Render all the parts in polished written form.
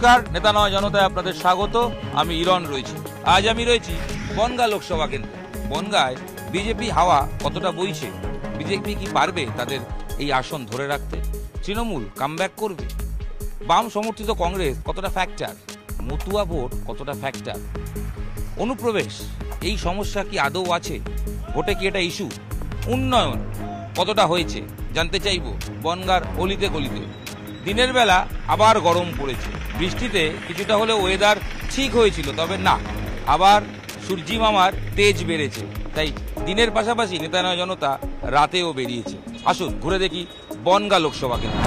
নমস্কার, নেতা নয় জনতায় আপনাদের স্বাগত। আমি ইরন রয়েছি। আজ আমি রয়েছি বনগাঁ লোকসভা কেন্দ্রে। বনগাঁয় বিজেপি হাওয়া কতটা বইছে, বিজেপি কি পারবে তাদের এই আসন ধরে রাখতে, তৃণমূল কামব্যাক করবে, বাম সমর্থিত কংগ্রেস কতটা ফ্যাক্টর, মতুয়া ভোট কতটা ফ্যাক্টর, অনুপ্রবেশ এই সমস্যা কি আদৌ আছে, ভোটে কি এটা ইস্যু, উন্নয়ন কতটা হয়েছে জানতে চাইব বনগাঁর অলিতে গলিতে। দিনের বেলা আবার গরম পড়েছে, বৃষ্টিতে কিছুটা হলেও ওয়েদার ঠিক হয়েছিল, তবে না, আবার সূর্যি মামার তেজ বেড়েছে। তাই দিনের পাশাপাশি নেতা নয় জনতা রাতেও বেরিয়েছে। আসুন ঘুরে দেখি বনগাঁ লোকসভা কেন্দ্র।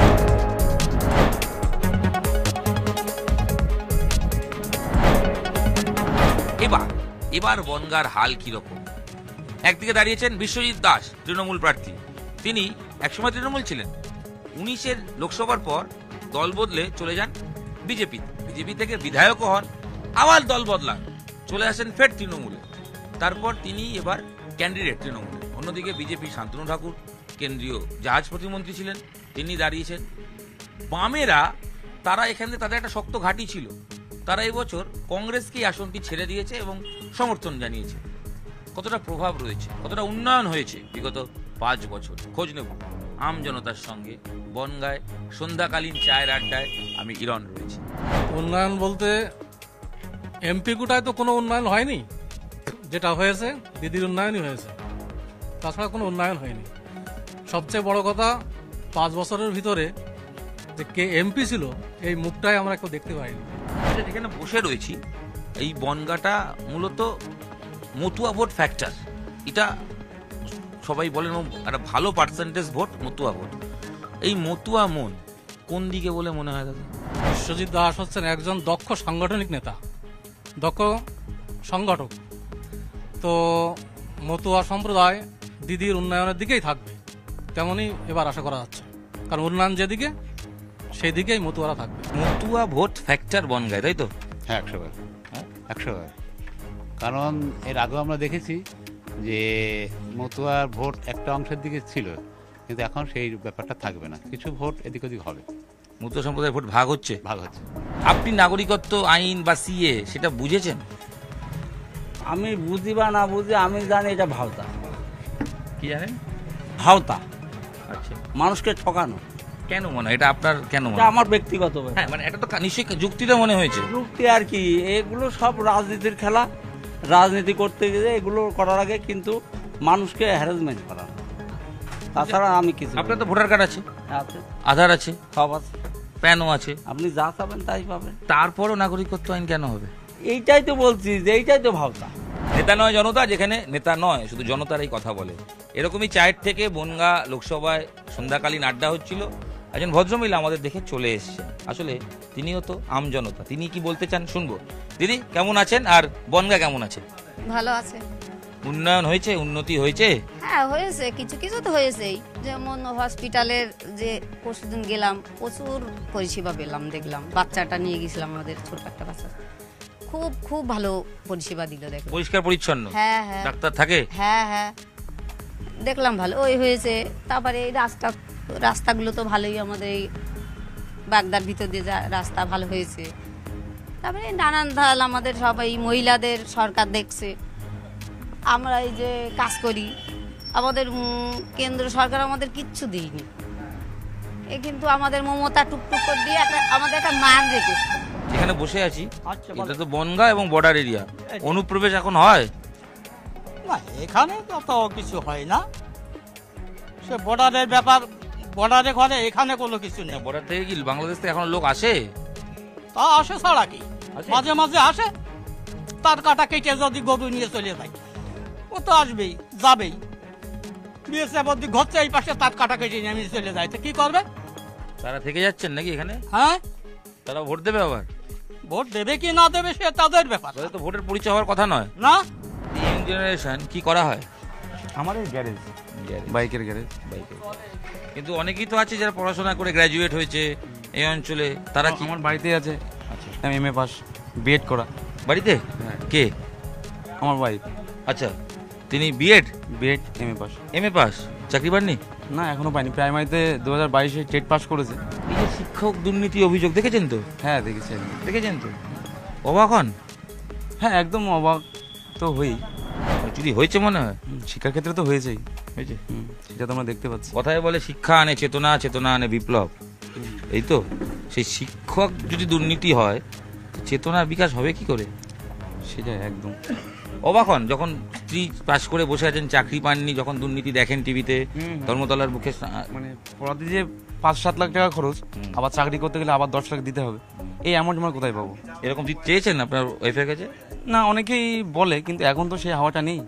এবার বনগাঁর হাল কিরকম? একদিকে দাঁড়িয়েছেন বিশ্বজিৎ দাস, তৃণমূল প্রার্থী। তিনি একসময় তৃণমূল ছিলেন, 19-এর লোকসভার পর দল বদলে চলে যান বিজেপি থেকে বিধায়কও হন, আবার দল বদলান, চলে আসেন ফের তৃণমূলে। তারপর তিনি এবার ক্যান্ডিডেট তৃণমূলে। অন্যদিকে বিজেপি শান্তনু ঠাকুর কেন্দ্রীয় জাহাজ প্রতিমন্ত্রী ছিলেন, তিনি দাঁড়িয়েছেন। বামেরা তারা এখানে তাদের একটা শক্ত ঘাঁটি ছিল, তারা এবছর কংগ্রেসকেই আসনটি ছেড়ে দিয়েছে এবং সমর্থন জানিয়েছে। কতটা প্রভাব রয়েছে, কতটা উন্নয়ন হয়েছে বিগত 5 বছর, খোঁজ নেব আম জনতার সঙ্গে। বনগাঁয় সন্ধ্যাকালীন চায়ের আড্ডায় আমি ইরন রয়েছি। উন্নয়ন বলতে এমপি কোটায় তো কোনো উন্নয়ন হয়নি, যেটা হয়েছে দিদির উন্নয়নই হয়েছে, তাছাড়া কোনো উন্নয়ন হয়নি। সবচেয়ে বড় কথা, 5 বছরের ভিতরে যে কে এমপি ছিল এই মুখটাই আমরা কেউ দেখতে পাইনি। যেখানে বসে রয়েছি এই বনগাঁটা মূলত মতুয়া ভোট ফ্যাক্টর, এটা সবাই বলেন একটা ভালো পার্সেন্টেজ ভোট মতুয়া ভোট। এই মতুয়া মন কোন দিকে বলে মনে হয় দাদা? বিশ্বজিৎ দাস হচ্ছেন একজন দক্ষ সাংগঠনিক নেতা, দক্ষ সংগঠক। তো মতুয়া সম্প্রদায় দিদির উন্নয়নের দিকেই থাকবে, তেমনই এবার আশা করা যাচ্ছে, কারণ উন্নয়ন যেদিকে সেই দিকেই মতুয়ারা থাকবে। মতুয়া ভোট ফ্যাক্টর বনগাঁয়, তাই তো? হ্যাঁ, 100বার 100বার। কারণ এর আগেও আমরা দেখেছি যে মতুয়ার ভোট একটা অংশের দিকে ছিল, কিন্তু এখন সেই ব্যাপারটা থাকবে না, কিছু ভোট এদিক ওদিক হবে। মতুয়া সম্প্রদায়ের ভোট ভাগ হচ্ছে। আপনি নাগরিকত্ব আইন বা সিএ সেটা বুঝেছেন? আমি বুঝি বা না বুঝি, আমি জানি এটা ভাওতা। কি জানেন? ভাওতা, আচ্ছা। মানুষকে ঠকানো। কেন মনে হয় এটা আপনার? কেন মনে এটা হয়? আমার ব্যক্তিগত ব্যাপার। হ্যাঁ, মানে এটা তো নিশ্চয়ই যুক্তিটা মনে হয়েছে। যুক্তি আর কি, এগুলো সব রাজনীতির খেলা। রাজনীতি করতে গিয়ে এগুলো করার আগে কিন্তু মানুষকে হ্যারাসমেন্ট করা, তাছাড়া আমি কিছু। আপনার তো ভোটার কার্ড আছে, আছে, আধার আছে, সব আছে, প্যানও আছে, আপনি যা চাবেন তাই পাবেন। তারপরও নাগরিকত্ব আইন কেন হবে? এইটাই তো বলছি যে এইটাই তো ভাওতা। নেতা নয় জনতা, যেখানে নেতা নয় শুধু জনতারই কথা বলে। এরকমই চায়ের থেকে বনগাঁ লোকসভায় সন্ধ্যাকালীন আড্ডা হচ্ছিল। একজন ভদ্রমহিলা আমাদের দেখে চলে এসেছেন, আসলে তিনিও তো আম জনতা। তিনি কি বলতে চান শুনবো। দিদি কেমন আছেন, আর বনগাঁ কেমন আছে? ভালো আছে। উন্নয়ন হয়েছে, উন্নতি হয়েছে? হ্যাঁ হয়েছে, কিছু কিছু তো হয়েছেই। যেমন হসপিটালের যে পরশুদিন গেলাম, প্রচুর পরিষেবা পেলাম, দেখলাম। বাচ্চাটা নিয়ে গেছিলাম, আমাদের ছোট একটা বাচ্চা, খুব খুব ভালো পরিষেবা দিল। দেখলাম পরিষ্কার পরিচ্ছন্ন, হ্যাঁ হ্যাঁ, ডাক্তার থাকে, হ্যাঁ হ্যাঁ, দেখলাম ভালো ওই হয়েছে। তারপরে এই রাস্তাগুলো তো ভালোই, আমাদের এই বাগদার ভিতর দিয়ে রাস্তা ভালো হয়েছে। তারপরে নানান ধাল আমাদের সবাই মহিলাদের সরকার দেখছে। আমরা এই যে কাজ করি, আমাদের কেন্দ্র সরকার আমাদের কিচ্ছু দিইনি, এ কিন্তু আমাদের মমতা টুকটুক করে দিয়ে আমাদের একটা মান রেখেছে। এখানে বসে আছি, এটা তো বনগাঁ এবং বর্ডার এরিয়া, অনুপ্রবেশ এখন হয় না? এখানে তো কিছু হয় না, সে বর্ডারের ব্যাপার, বর্ডারে ঘরে, এখানে কোনো কিছু নেই। বর্ডার থেকে কি বাংলাদেশ থেকে এখন লোক আসে? তা আসে ছাড়া কি, মাঝে মাঝে আসে, তার কাটা কেটে যদি গরু নিয়ে চলে যায়, ও তো আসবেই, যাবেই। বিএসএফ ঘরছে এই পাশে, তার কাটা কেটে নিয়ে চলে যায়, তো কি করবে? তারা থেকে যাচ্ছেন নাকি এখানে? হ্যাঁ, তারা ভোট দেবে আবার? ভোট দেবে কি না দেবে সে তাদের ব্যাপার, তো ভোটের পরিচয় হওয়ার কথা নয় না? ইয়াং জেনারেশন কি করা হয়? আমাদের গ্যারেজ, বাইকের গ্যারেজ। কিন্তু অনেকেই তো আছে যারা পড়াশোনা করে গ্র্যাজুয়েট হয়েছে এই অঞ্চলে, তারা কি? আমার বাড়িতে আছে, আমি এমএ পাস, বিএড করা। বাড়িতে? কে? আমার ওয়াইফ। আচ্ছা, তিনি BEd MA pass. MA pass. চাকরি পাননি? না এখনো পাইনি, প্রাইমারিতে 2022-এ টেট পাস করেছে। এই যে শিক্ষক দুর্নীতি অভিযোগ দেখেছেন তো? হ্যাঁ দেখেছি। দেখেছেন তো? অবাক হন? হ্যাঁ একদম অবাক তো হই। যদি হয়েছে মনে হয় শিক্ষার ক্ষেত্রে তো হয়েছেই, হয়েছে। সেটা তো আমরা দেখতে পাচ্ছি। কথায় বলে শিক্ষা আনে চেতনা, চেতনা আনে বিপ্লব। এই তো, সেই শিক্ষক যদি দুর্নীতি হয় তো চেতনার বিকাশ হবে কি করে? সেটাই একদম। অবাক হন যখন স্ত্রী পাস করে বসে আছেন, চাকরি পাননি, যখন দুর্নীতি দেখেন টিভিতে, ধর্মতলার বুকে মানে পড়াতে যে 5-7 লাখ টাকা খরচ, আবার চাকরি করতে গেলে আবার 10 লাখ দিতে হবে, এই অ্যামাউন্ট আমরা কোথায় পাবো? এরকম চেয়েছেন আপনার ওয়াইফের কাছে? না, অনেকেই বলে, কিন্তু এখন তো সেই হাওয়াটা নেই।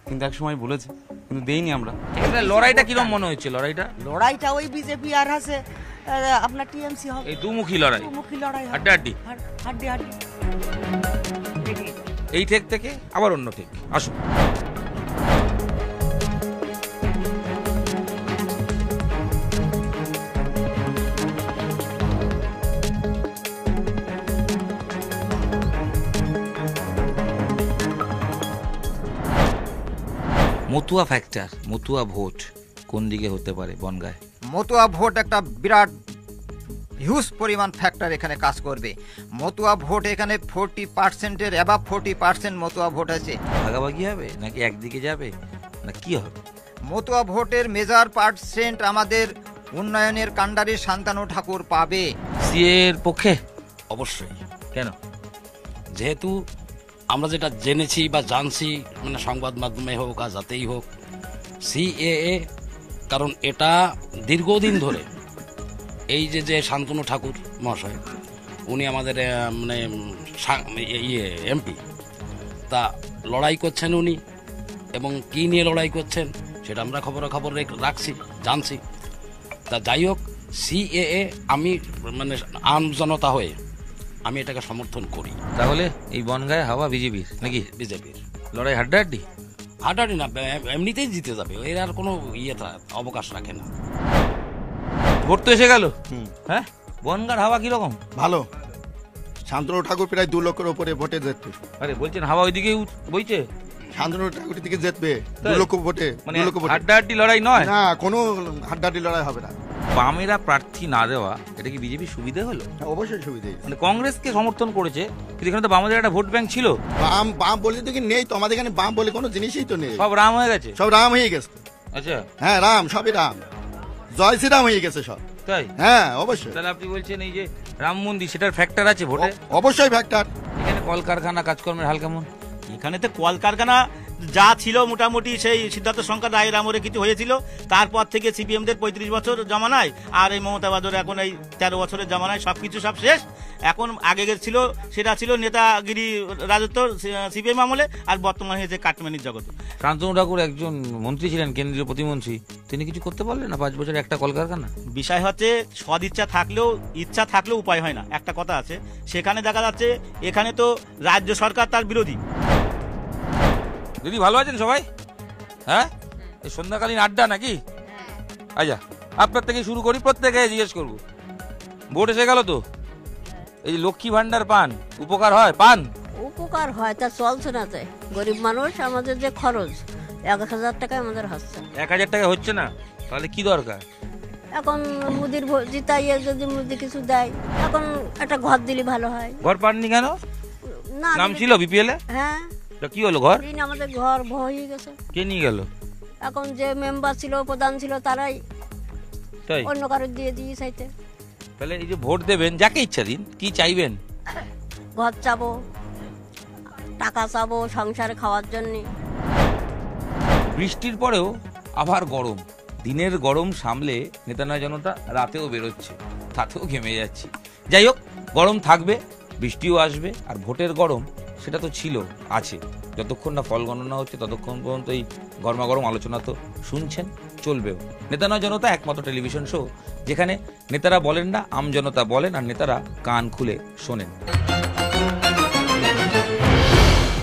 কিন্তু এক সময় বলেছে, কিন্তু দেইনি আমরা। এখানে লড়াইটা কিরকম মনে হচ্ছে? লড়াইটা ওই বিজেপি আর আছে আপনার টিএমসি হবে, এই দুমুখী লড়াই, মুখী লড়াই, হাড্ডাহাড্ডি। হাড্ডি হাড্ডি। এই ঠেক থেকে আবার অন্য ঠেক। আসুন। মতুয়া ফ্যাক্টর, মতুয়া ভোট কোন দিকে হতে পারে বনগাঁয়? মতুয়া ভোট একটা বিরাট হিউজ পরিমাণ ফ্যাক্টর এখানে কাজ করবে। মতুয়া ভোট এখানে 40%-এর অ্যাবাভ 40% মতুয়া ভোট আছে। ভাগাভাগি হবে নাকি একদিকে যাবে না কি হবে? মতুয়া ভোটের মেজর পার্সেন্ট আমাদের উন্নয়নের কাণ্ডারি শান্তনু ঠাকুর পাবে। সিএর পক্ষে? অবশ্যই। কেন? যেহেতু আমরা যেটা জেনেছি বা জানছি, মানে সংবাদ মাধ্যমে হোক আর যাতেই হোক, সিএএ, কারণ এটা দীর্ঘদিন ধরে এই যে শান্তনু ঠাকুর মহাশয়, উনি আমাদের মানে এমপি, তা লড়াই করছেন উনি, এবং কি নিয়ে লড়াই করছেন সেটা আমরা খবর রাখছি, জানছি। তা যাই হোক, সিএএ আমি মানে আম জনতা হয়ে আমি এটাকে সমর্থন করি। তাহলে এই বনগাঁয় হাওয়া বিজেপির নাকি? বিজেপির। লড়াই হাড্ডাহাড্ডি? হাড্ডাহাড্ডি না, এমনিতেই জিতে যাবে, এর আর কোনো অবকাশ রাখে না। ভোট তো এসে গেল, হ্যাঁ, বনগাঁর হাওয়া কিরকম? ভালো। শান্তনু ঠাকুর প্রায় 2 লক্ষের উপরে ভোটে জিতবে। আরে বলছেন হাওয়া ওইদিকে বইছে? শান্তনু ঠাকুর দিকে জিতবে 2 লক্ষ ভোটে। মানে হাড্ডাহাড্ডি লড়াই নয়? না, কোনো হাড্ডাহাড্ডি লড়াই হবে না। বামেরা প্রার্থী না দেওয়া, এটা কি বিজেপি সুবিধা হলো? অবশ্যই সুবিধা। মানে কংগ্রেসকে সমর্থন করেছে, কিন্তু এখানে তো বামেদের একটা ভোট ব্যাংক ছিল। বাম বলে তো কি নেই তো, আমাদের এখানে বাম বলে কোনো জিনিসই তো নেই। সব রাম হয়ে গেছে? সব রাম হয়ে গেছে। আচ্ছা, হ্যাঁ, রাম, সবই রাম, জয় শ্রীরাম হয়ে গেছে সব। তাই? হ্যাঁ অবশ্যই। তাহলে আপনি বলছেন এই যে রাম মন্দির, সেটার ফ্যাক্টর আছে ভোটে? অবশ্যই ফ্যাক্টর। এখানে কলকারখানা কাজকর্মের হাল কেমন? এখানে তো কলকারখানা যা ছিল মোটামুটি সেই সিদ্ধার্থ শঙ্কর রায়ের আমলে কিছু হয়েছিল, তারপর থেকে সিপিএমদের 35 বছর জমানায় আর এই মমতা বাজার এখন এই 13 বছরের জমানায় সবকিছু সব শেষ। এখন আগের ছিল সেটা ছিল নেতাগিরি রাজত্ব সিপিএম আমলে, আর বর্তমানে হয়েছে কাটমানির জগৎ। শান্তনু ঠাকুর একজন মন্ত্রী ছিলেন, কেন্দ্রীয় প্রতিমন্ত্রী, তিনি কিছু করতে পারলেন না 5 বছর একটা কলকারখানা? বিষয় হচ্ছে সদিচ্ছা থাকলেও, ইচ্ছা থাকলেও উপায় হয় না, একটা কথা আছে। সেখানে দেখা যাচ্ছে এখানে তো রাজ্য সরকার তার বিরোধী। দিদি ভালো আছেন সবাই? হ্যাঁ, এই সন্ধ্যাকালীন আড্ডা নাকি? আচ্ছা, আপনার থেকে শুরু করি, প্রত্যেকে জিজ্ঞেস করবো। ভোট এসে গেল তো, এই লক্ষ্মী ভান্ডার পান, উপকার হয়? পান? উপকার হয়, তা চলছে না। তাই গরিব মানুষ, আমাদের যে খরচ 1000 টাকা আমাদের হচ্ছে। 1000 টাকা হচ্ছে না, তাহলে কি দরকার? এখন মুদির জিতাইয়ে যদি মুদি কিছু দেয়, এখন একটা ঘর দিলে ভালো হয়। ঘর পাননি কেন? না, নাম ছিল বিপিএল এ? হ্যাঁ। কি হলো ঘর? আমাদের ঘর হয়ে গেছে। কে নিয়ে গেল? এখন যে মেম্বার ছিল, প্রধান ছিল, তারাই তাই অন্য কারো দিয়ে চাইতে। তাহলে এই যে ভোট দেবেন, যাকে ইচ্ছা দিন, কি চাইবেন? ঘর চাবো, টাকা চাবো সংসারে খাওয়ার জন্য। বৃষ্টির পরেও আবার গরম, দিনের গরম সামলে নেতা নয় জনতা রাতেও বেরোচ্ছে, তাতেও ঘেমে যাচ্ছে। যাই হোক, গরম থাকবে, বৃষ্টিও আসবে, আর ভোটের গরম সেটা তো ছিল, আছে। যতক্ষণ না ফল গণনা হচ্ছে ততক্ষণ পর্যন্ত এই গরমাগরম আলোচনা তো শুনছেন, চলবেও। নেতা নয় জনতা একমাত্র টেলিভিশন শো যেখানে নেতারা বলেন না, আমজনতা বলেন, আর নেতারা কান খুলে শোনেন।